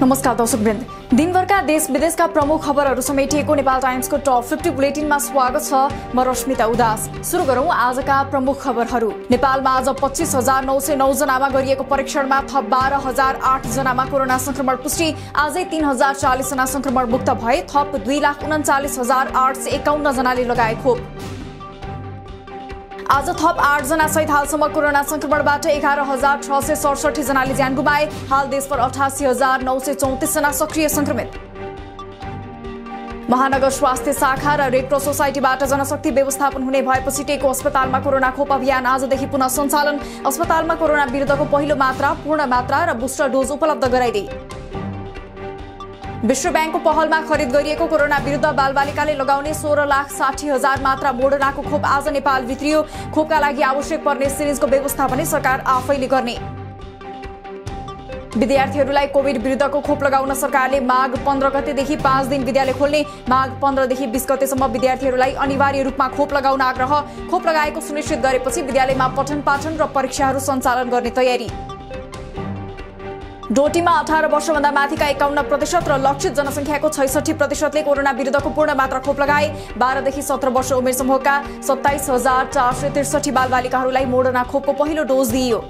नमस्कार दर्शकवृन्द, दिनभरका देश विदेशका प्रमुख खबरहरू समेटिएको नेपाल टाइम्सको टप 50 बुलेटिनमा स्वागत छ। म रश्मिता उदास। सुरु गरौं आजका प्रमुख खबरहरू। नेपालमा आज 25,909 जनामा गरिएको परीक्षणमा थप 12,008 जनामा कोरोना संक्रमण पुष्टि। आजै 3,040 जना संक्रमण मुक्त भए। थप 2,39,851 जनाले लगाए खोप। आज थप 8 जना सहित हालसम्म कोरोना संक्रमणबाट 11,667 जनाले ज्यान गुमाए। हाल देशभर 88,934 जना सक्रिय संक्रमित। महानगर स्वास्थ्य शाखा र रेड क्रस सोसाइटीबाट जनशक्ति व्यवस्थापन हुने भएपछि टेको अस्पतालमा कोरोना खोप अभियान आजदेखि पुनः सञ्चालन। अस्पतालमा कोरोना विरुद्धको पहिलो मात्रा, पूर्ण मात्रा र बुस्टर डोज उपलब्ध गराइदिए। विश्व बैंकको पहलमा खरिद गरिएको कोरोना विरुद्ध बालबालिकाले लगाउने 16,60,000 मात्रा मोडर्नाको खोप आज नेपाल भित्रियो। खोपका लागि आवश्यक पर्ने सिरिजको व्यवस्था पनि सरकार आफैले गर्ने। विद्यार्थीहरूलाई कोभिड विरुद्धको खोप लगाउन सरकारले माघ 15 गतेदेखि 5 दिन विद्यालय खोल्ने। माघ 15 देखि 20 गतेसम्म विद्यार्थीहरूलाई अनिवार्य रूपमा खोप लगाउन आग्रह। खोप लगाएको सुनिश्चित गरेपछि विद्यालयमा पठन पाठन र परीक्षाहरू सञ्चालन गर्ने तयारी। डोटीमा 18 वर्षभन्दा माथिका 51% र लक्षित जनसङ्ख्याको 66% कोरोना विरुद्धको पूर्ण मात्रा खोप लगाए। 12 देखि 17 वर्ष उमेर समूहका 27,463 बालबालिकाहरूलाई मोडर्ना खोपको पहिलो डोज दिइयो।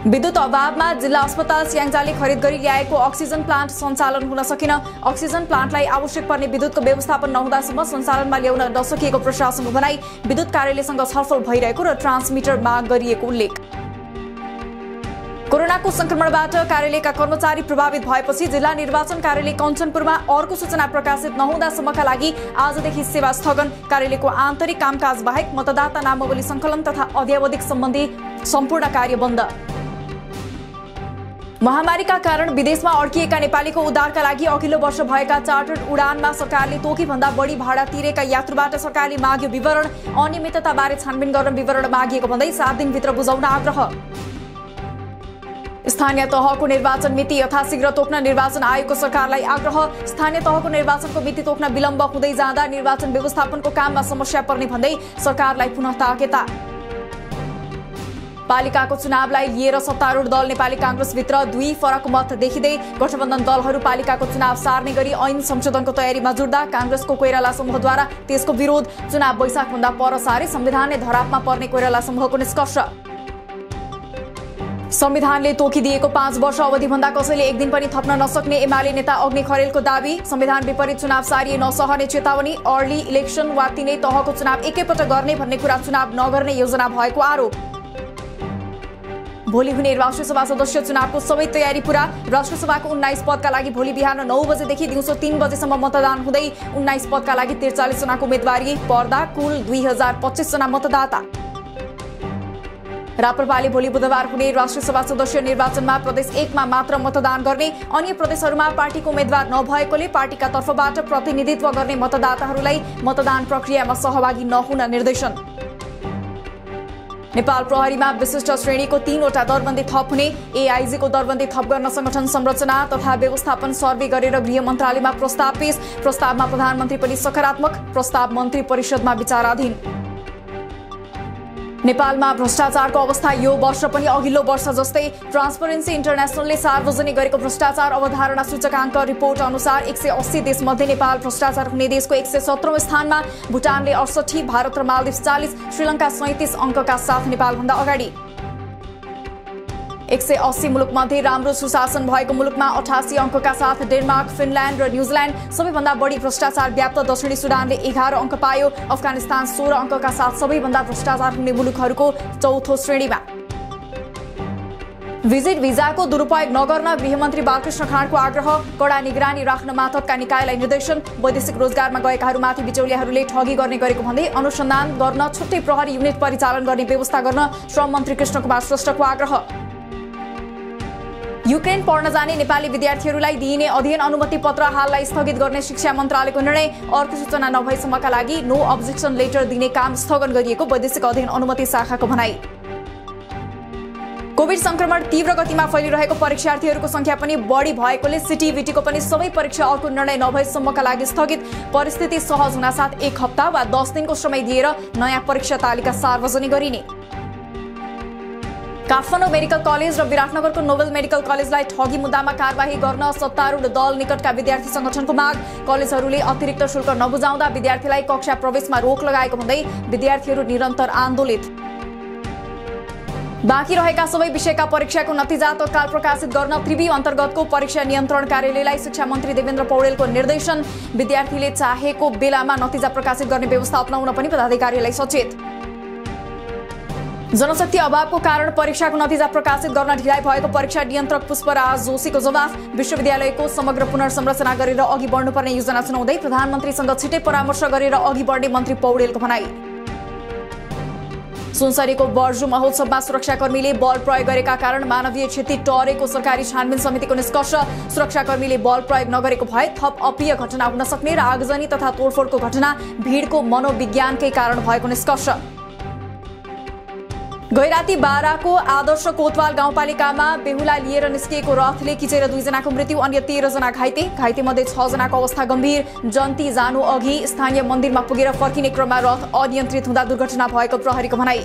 विद्युत अभावमा जिल्ला अस्पताल स्याङ्जाले खरिद गरी ल्याएको अक्सिजन प्लान्ट सञ्चालन हुन सकेन। अक्सिजन प्लान्टलाई आवश्यक पर्ने विद्युतको व्यवस्थापन नहुँदासम्म सञ्चालनमा ल्याउन नसकिएको प्रशासनको भनाई। विद्युत कार्यालयसँग छलफल भइरहेको र ट्रान्समिटर माग गरिएको उल्लेख। कोरोनाको संक्रमणबाट कार्यालयका कर्मचारी प्रभावित भएपछि जिल्ला निर्वाचन कार्यालय कञ्चनपुरमा अर्को सूचना प्रकाशित नहुँदासम्मका लागि आजदेखि सेवा स्थगन। कार्यालयको आन्तरिक कामकाज बाहेक मतदाता नामावली संकलन तथा अध्यावधिक सम्बन्धी सम्पूर्ण कार्य बन्द। महामारीका कारण विदेशमा अड्किएका नेपालीको उद्धारका लागि अघिल्लो वर्ष भएका चार्टर्ड उडानमा सरकारले तोकीभन्दा बढी भाडा तिरेका यात्रुबाट सरकारले माग्यो विवरण। अनियमितताबारे छानबिन गर्न विवरण मागिएको भन्दै 7 दिनभित्र बुझाउन आग्रह। स्थानीय तहको निर्वाचन मिति यथाशीघ्र तोक्न निर्वाचन आयोगको सरकारलाई आग्रह। स्थानीय तहको निर्वाचनको मिति तोक्न विलम्ब हुँदै जाँदा निर्वाचन व्यवस्थापनको काममा समस्या पर्ने भन्दै सरकारलाई पुनः ताकेता। पालिकाको चुनावलाई लिएर सत्तारूढ दल नेपाली कांग्रेसभित्र 2 फरक मत देखिँदै गठबन्धन दलहरू पालिकाको चुनाव सार्ने गरी ऐन संशोधनको तयारीमा जुट्दा कांग्रेसको कोइराला समूहद्वारा त्यसको विरोध। चुनाव वैशाखभन्दा पर सारे संविधान नै धरापमा पर्ने कोइराला समूहको निष्कर्ष। संविधानले तोकिदिएको 5 वर्ष अवधिभन्दा कसैले एक दिन पनि थप्न नसक्ने एमाले नेता अग्नि खरेलको दावी। संविधान विपरीत चुनाव सारिए नसहने चेतावनी। अर्ली इलेक्सन वा तिनै तहको चुनाव एकैपटक गर्ने भन्ने कुरा चुनाव नगर्ने योजना भएको आरोप। भोलि हुने राष्ट्रिय सभा सदस्य चुनावको सबै तयारी पूरा। राष्ट्रिय सभाको 19 पदका लागि भोलि बिहान 9 बजेदेखि दिउँसो 3 बजेसम्म मतदान हुँदै 19 पदका लागि 43 जनाको उम्मेदवारी पर्दा कुल 2025 जना मतदाता। राप्रपाले भोलि बुधबार हुने राष्ट्रिय सभा सदस्य निर्वाचनमा प्रदेश 1 मा मात्र मतदान गर्ने। अन्य प्रदेशहरूमा पार्टीको उम्मेद्वार नभएकोले पार्टीका तर्फबाट प्रतिनिधित्व गर्ने मतदाताहरूलाई मतदान प्रक्रियामा सहभागी नहुन निर्देशन। नेपाल प्रहरीमा विशिष्ट श्रेणीको 3 वटा दरबन्दी थप हुने। एआईजी को दरबन्दी थप गर्न संगठन संरचना तथा व्यवस्थापन सर्वे गरेर गृह मन्त्रालयमा प्रस्ताव पेश। प्रस्तावमा प्रधानमन्त्री पनि सकारात्मक। प्रस्ताव मन्त्री परिषदमा विचाराधीन। नेपालमा भ्रष्टाचारको अवस्था यो वर्ष पनि अघिल्लो वर्ष जस्तै। ट्रान्सपरेन्सी इन्टरनेशनलले सार्वजनिक गरेको भ्रष्टाचार अवधारणा सूचकाङ्क रिपोर्ट अनुसार 180 देशमध्ये नेपाल भ्रष्टाचार हुने देशको 117औं स्थानमा। भुटानले 68, भारत र मालदिभ 40, श्रीलङ्का 37 अङ्कका साथ नेपालभन्दा अगाडि। 180 मुलुकमध्ये राम्रो सुशासन भएको मुलुकमा 88 अङ्कका साथ डेनमार्क, फिनल्यान्ड र न्युजिल्यान्ड। सबैभन्दा बढी भ्रष्टाचार व्याप्त दक्षिणी सुडानले 11 अङ्क पायो। अफगानिस्तान 16 अङ्कका साथ सबैभन्दा भ्रष्टाचार हुने मुलुकहरूको चौथो श्रेणीमा। भिजिट भिजाको दुरुपयोग नगर्न गृहमन्त्री बालकृष्ण खाँडको आग्रह। कडा निगरानी राख्न मातहतका निकायलाई निर्देशन। वैदेशिक रोजगारमा गएकाहरूमाथि बिचौलियाहरूले ठगी गर्ने गरेको भन्दै अनुसन्धान गर्न छुट्टै प्रहरी युनिट परिचालन गर्ने व्यवस्था गर्न श्रम मन्त्री कृष्णकुमार श्रेष्ठको आग्रह। युक्रेन पढ्न जाने नेपाली विद्यार्थीहरूलाई दिइने अध्ययन अनुमति पत्र हाललाई स्थगित गर्ने शिक्षा मन्त्रालयको निर्णय। अर्को सूचना नभएसम्मका लागि नो अब्जेक्सन लेटर दिने काम स्थगन गरिएको वैदेशिक अध्ययन अनुमति शाखाको भनाई। कोभिड संक्रमण तीव्र गतिमा फैलिरहेको परीक्षार्थीहरूको संख्या पनि बढी भएकोले सिटीभिटीको पनि सबै परीक्षा अर्को निर्णय नभएसम्मका लागि स्थगित। परिस्थिति सहज हुनासाथ 1 हप्ता वा 10 दिनको समय दिएर नयाँ परीक्षा तालिका सार्वजनिक गरिने। काठमाडौँ मेडिकल कलेज र विराटनगरको नोबेल मेडिकल कलेजलाई ठगी मुद्दामा कारबाही गर्न सत्तारूढ दल निकटका विद्यार्थी संगठनको माग। कलेजहरूले अतिरिक्त शुल्क नबुझाउँदा विद्यार्थीलाई कक्षा प्रवेशमा रोक लगाएको भन्दै विद्यार्थीहरू निरन्तर आन्दोलित। बाँकी रहेका सबै विषयका परीक्षाको नतिजा तत्काल प्रकाशित गर्न त्रिवी अन्तर्गतको परीक्षा नियन्त्रण कार्यालयलाई शिक्षा मन्त्री देवेन्द्र पौडेलको निर्देशन। विद्यार्थीले चाहेको बेलामा नतिजा प्रकाशित गर्ने व्यवस्था अपनाउन पनि पदाधिकारीलाई सचेत। जनशक्ति अभावको कारण परीक्षाको नतिजा प्रकाशित गर्न ढिलाइ भएको परीक्षा नियन्त्रक पुष्पराज जोशीको जवाफ। विश्वविद्यालयको समग्र पुनर्संरचना गरेर अघि बढ्नुपर्ने योजना सुनाउँदै प्रधानमन्त्रीसँग छिटै परामर्श गरेर अघि बढ्ने मन्त्री पौडेलको भनाई। सुनसरीको बर्जु महोत्सवमा सुरक्षाकर्मीले बल प्रयोग गरेका कारण मानवीय क्षति टरेको सरकारी छानबिन समितिको निष्कर्ष। सुरक्षाकर्मीले बल प्रयोग नगरेको भए थप अप्रिय घटना हुन सक्ने र आगजनी तथा तोडफोडको घटना भीडको मनोविज्ञानकै कारण भएको निष्कर्ष। गैराती बाराको आदर्श कोतवाल गाउँपालिकामा बेहुला लिएर निस्किएको रथले किचेर 2 जनाको मृत्यु, अन्य 13 जना घाइते। घाइतेमध्ये 6 जनाको अवस्था गम्भीर। जन्ती जानु अघि स्थानीय मन्दिरमा पुगेर फर्किने क्रममा रथ अनियन्त्रित हुँदा दुर्घटना भएको प्रहरीको भनाई।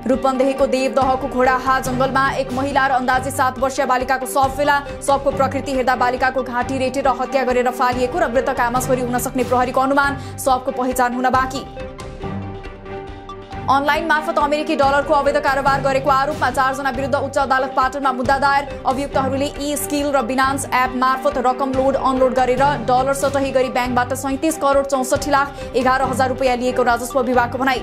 रूपन्देहीको देवदहको घोडाहा जंगलमा एक महिला र अन्दाजी 7 वर्षीय बालिकाको शव फेला। शवको प्रकृति हेर्दा बालिकाको घाँटी रेटेर हत्या गरेर फालिएको र मृतक आमा छोरी हुन सक्ने प्रहरीको अनुमान। शवको पहिचान हुन बाँकी। अनलाइन मार्फत अमेरिकी डलरको अवैध कारोबार गरेको आरोपमा 4 जना विरुद्ध उच्च अदालत पाटनमा मुद्दा दायर। अभियुक्तहरूले ई-स्किल र बिनान्स एप मार्फत रकम लोड अनलोड गरेर डलर सटही गरी ब्याङ्कबाट 37 करोड 64 लाख 11,000 रुपियाँ लिएको राजस्व विभागको भनाई।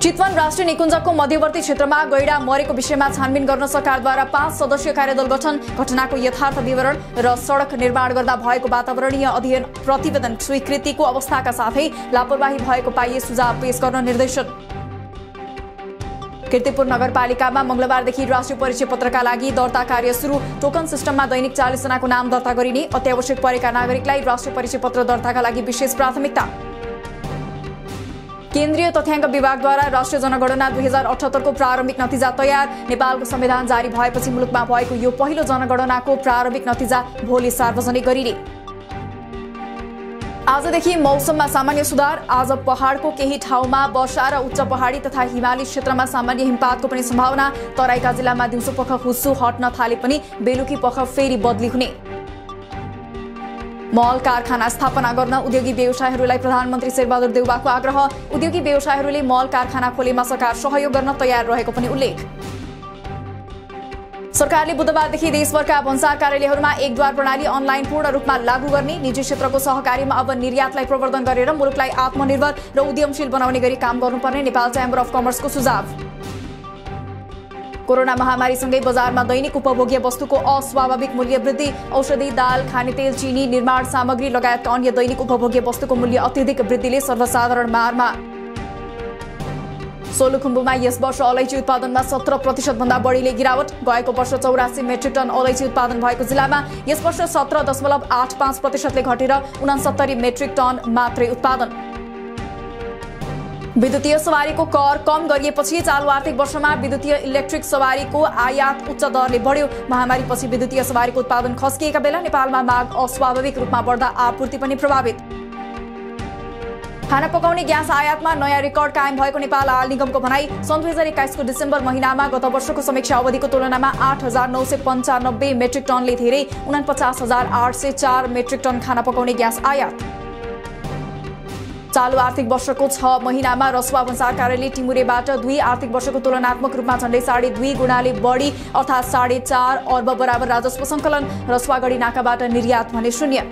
चितवन राष्ट्रिय निकुञ्जको मध्यवर्ती क्षेत्रमा गैडा मरेको विषयमा छानबिन गर्न सरकारद्वारा 5 सदस्यीय कार्यदल गठन। घटनाको यथार्थ विवरण र सडक निर्माण गर्दा भएको वातावरणीय अध्ययन प्रतिवेदन स्वीकृतिको अवस्थाका साथै लापरवाही भएको पाइए सुझाव पेश गर्न निर्देशन। कीर्तिपुर नगरपालिकामा मंगलबारदेखि राष्ट्रिय परिचय पत्रका लागि दर्ता कार्य सुरु। टोकन सिस्टममा दैनिक 40 जनाको नाम दर्ता गरिने। अत्यावश्यक परेका नागरिकलाई राष्ट्रिय परिचय पत्र दर्ताका लागि विशेष प्राथमिकता। केन्द्रीय तथ्याङ्क विभागद्वारा राष्ट्रिय जनगणना 2078 को प्रारम्भिक नतिजा तयार। नेपालको संविधान जारी भएपछि मुलुकमा भएको यो पहिलो जनगणनाको प्रारम्भिक नतिजा भोलि सार्वजनिक गरिने। आजदेखि मौसममा सामान्य सुधार। आज पहाडको केही ठाउँमा वर्षा र उच्च पहाडी तथा हिमाली क्षेत्रमा सामान्य हिमपातको पनि सम्भावना। तराईका जिल्लामा दिउँसो पख हुस्सु हट्न थाले पनि बेलुकी पख फेरि बदली हुने। मल कारखाना स्थापना गर्न उद्योगी व्यवसायीहरूलाई प्रधानमन्त्री शेरबहादुर देउवाको आग्रह। उद्योगी व्यवसायीहरूले मल कारखाना खोलेमा सरकार सहयोग गर्न तयार रहेको पनि उल्लेख। सरकारले बुधबारदेखि देशभरका भन्सार कार्यालयहरूमा एक द्वार प्रणाली अनलाइन पूर्ण रूपमा लागू गर्ने। निजी क्षेत्रको सहकार्यमा अब निर्यातलाई प्रवर्धन गरेर मुलुकलाई आत्मनिर्भर र उद्यमशील बनाउने गरी काम गर्नुपर्ने नेपाल च्याम्बर अफ कमर्सको सुझाव। कोरोना महामारीसँगै बजारमा दैनिक उपभोग्य वस्तुको अस्वाभाविक मूल्य वृद्धि। औषधि, दाल, खानेतेल, चिनी, निर्माण सामग्री लगायतका अन्य दैनिक उपभोग्य वस्तुको मूल्य अत्यधिक वृद्धिले सर्वसाधारण मारमा। सोलुखुम्बुमा यस वर्ष अलैँची उत्पादनमा 17% भन्दा बढीले गिरावट। गएको वर्ष 84 मेट्रिक टन अलैँची उत्पादन भएको जिल्लामा यस वर्ष 17.85% ले घटेर 69 मेट्रिक टन मात्रै उत्पादन। विद्युतीय सवारीको कर कम गरिएपछि चालु आर्थिक वर्षमा विद्युतीय इलेक्ट्रिक सवारीको आयात उच्च दरले बढ्यो। महामारीपछि विद्युतीय सवारीको उत्पादन खस्किएका बेला नेपालमा माग अस्वाभाविक रूपमा बढ्दा आपूर्ति पनि प्रभावित। खाना पकाउने ग्यास आयातमा नयाँ रेकर्ड कायम भएको नेपाल आयल निगमको भनाई। सन् 2021 को डिसेम्बर महिनामा गत वर्षको समीक्षा अवधिको तुलनामा 8,995 मेट्रिक टनले धेरै 49,804 मेट्रिक टन खाना पकाउने ग्यास आयात। चालु आर्थिक वर्षको 6 महिनामा रसुवा भन्सार कार्यालय टिमुरेबाट 2 आर्थिक वर्षको तुलनात्मक रूपमा झण्डै 2.5 गुणाले बढी अर्थात् 4.5 अर्ब बराबर राजस्व सङ्कलन। रसुवागढी नाकाबाट निर्यात भने शून्य।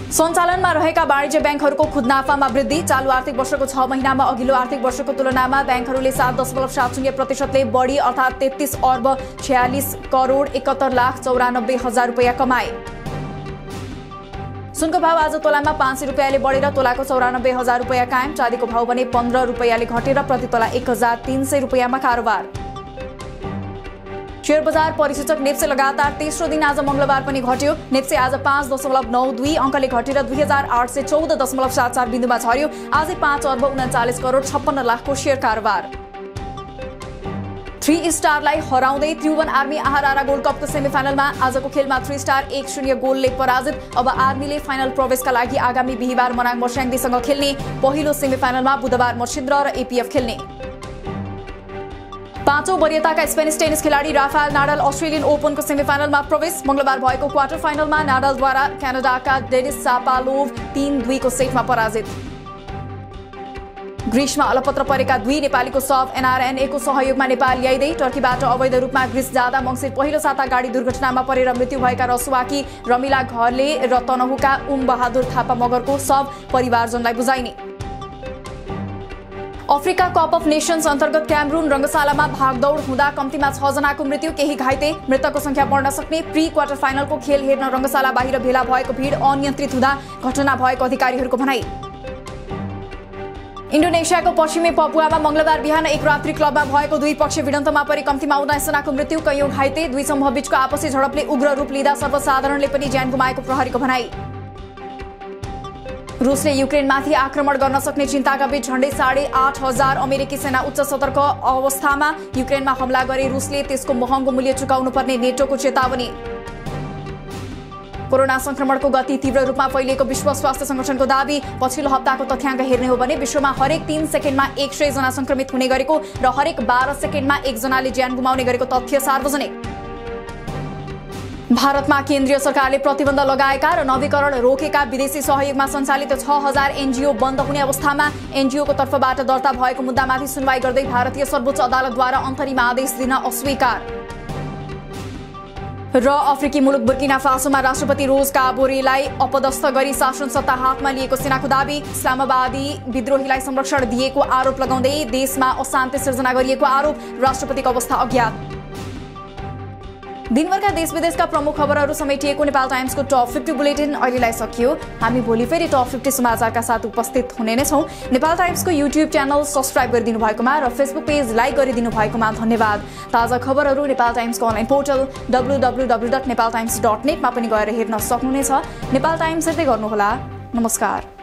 सञ्चालनमा रहेका वाणिज्य ब्याङ्कहरूको खुदनाफामा वृद्धि। चालु आर्थिक वर्षको 6 महिनामा अघिल्लो आर्थिक वर्षको तुलनामा ब्याङ्कहरूले 7.70% ले बढी अर्थात् 33 अर्ब 46 करोड 71 लाख 94 हजार रुपियाँ कमाए। सुनको भाव आज तोलामा 500 रुपियाँले बढेर तोलाको 94 हजार रुपियाँ कायम। चाँदीको भाव भने 15 रुपियाँले घटेर प्रति तोला 1300 रुपियाँमा कारोबार। शेयर बजार परिसूचक नेप्से लगातार तेस्रो दिन आज मंगलबार पनि घट्यो। नेप्से आज 5.92 अङ्कले घटेर 2814.74 बिन्दुमा झर्यो। आजै 5 अर्ब 39 करोड 56 लाखको शेयर कारोबार। 3 स्टारलाई हराउँदै त्रिभुवन आर्मी आहारा गोल्ड कपको सेमिफाइनलमा आजको खेलमा 3 स्टार 1-0 गोलले पराजित। अब आर्मीले फाइनल प्रवेशका लागि आगामी बिहीबार मनाङ मर्स्याङदीसँग खेल्ने। पहिलो सेमिफाइनलमा बुधबार मछिन्द्र र एपीएफ खेल्ने। 5औं वरीयताका स्पेनिस टेनिस खेलाडी राफेल नाडाल अस्ट्रेलियन ओपनको सेमिफाइनलमा प्रवेश। मंगलबार भएको क्वार्टर फाइनलमा नाडालद्वारा क्यानाडाका डेनिस शापोभालोभ 3-2 को सेटमा पराजित। ग्रीसमा अलपत्र परेका 2 नेपालीको शव एनआरएनएको सहयोगमा नेपाल ल्याइदै। टर्कीबाट अवैध रूपमा ग्रीस जाँदा मङ्सिर पहिलो साता गाडी दुर्घटनामा परेर मृत्यु भएका रसुवाकी रमिला घरले र तनहुका बहादुर थापा मगरको शव परिवारजनलाई बुझाइने। अफ्रिका कप अफ नेशन्स अन्तर्गत क्यामरून रंगशालामा भागदौड हुँदा कम्तीमा 6 जनाको मृत्यु, केही घाइते। मृतकको संख्या बढ्न सक्ने। प्री क्वार्टर फाइनलको खेल हेर्न रंगशाला बाहिर भेला भएको भीड अनियन्त्रित हुँदा घटना भएको अधिकारीहरूको भनाई। इन्डोनेसियाको पश्चिमी पपुवामा मंगलबार बिहान एक रात्रि क्लबमा भएको द्विपक्षीय भिडन्तमा परि कम्तीमा 19 जनाको मृत्यु, कैयौं घाइते। दुई समूहबीचको आपसी झडपले उग्र रूप लिँदा सर्वसाधारणले पनि ज्यान गुमाएको प्रहरीको भनाई। रुसले युक्रेनमाथि आक्रमण गर्न सक्ने चिन्ताका बीच झण्डै 8,500 अमेरिकी सेना उच्च सतर्क अवस्थामा। युक्रेनमा हमला गरे रुसले त्यसको महँगो मूल्य चुकाउनु पर्ने नेटोको चेतावनी। कोरोना संक्रमणको गति तीव्र रूपमा फैलिएको विश्व स्वास्थ्य संगठनको दाबी। पछिल्लो हप्ताको तथ्याङ्क हेर्ने हो भने विश्वमा हरेक 3 सेकेन्डमा 100 जना संक्रमित हुने गरेको र हरेक 12 सेकेन्डमा 1 जनाले ज्यान गुमाउने गरेको तथ्य सार्वजनिक। भारतमा केन्द्रीय सरकारले प्रतिबन्ध लगाएका र नवीकरण रोकेका विदेशी सहयोगमा सञ्चालित 6,000 एनजीओ बन्द हुने अवस्थामा एनजीओको तर्फबाट दर्ता भएको मुद्दामाथि सुनवाई गर्दै भारतीय सर्वोच्च अदालतद्वारा अन्तरिम आदेश दिन अस्वीकार। र अफ्रिकी मुलुक बुर्किना फासोमा राष्ट्रपति रोज काबोरेलाई अपदस्थ गरी शासन सत्ता हातमा लिएको सेनाको दाबी। इस्लामावादी विद्रोहीलाई संरक्षण दिएको आरोप लगाउँदै देशमा अशान्ति सिर्जना गरिएको आरोप। राष्ट्रपतिको अवस्था अज्ञात। दिनभरका देश विदेशका प्रमुख खबरहरू समेटिएको नेपाल टाइम्सको टप 50 बुलेटिन अहिलेलाई सकियो। हामी भोलि फेरि टप 50 समाचारका साथ उपस्थित हुने नै छौं। नेपाल टाइम्सको युट्युब च्यानल सब्स्क्राइब गरिदिनु भएकोमा र फेसबुक पेज लाइक गरिदिनु भएकोमा धन्यवाद। ताजा खबरहरू नेपाल टाइम्सको अनलाइन पोर्टल www.nepaltimes.net मा पनि गएर हेर्न सक्नुहुनेछ। नेपाल टाइम्स हेर्दै गर्नुहोला। नमस्कार।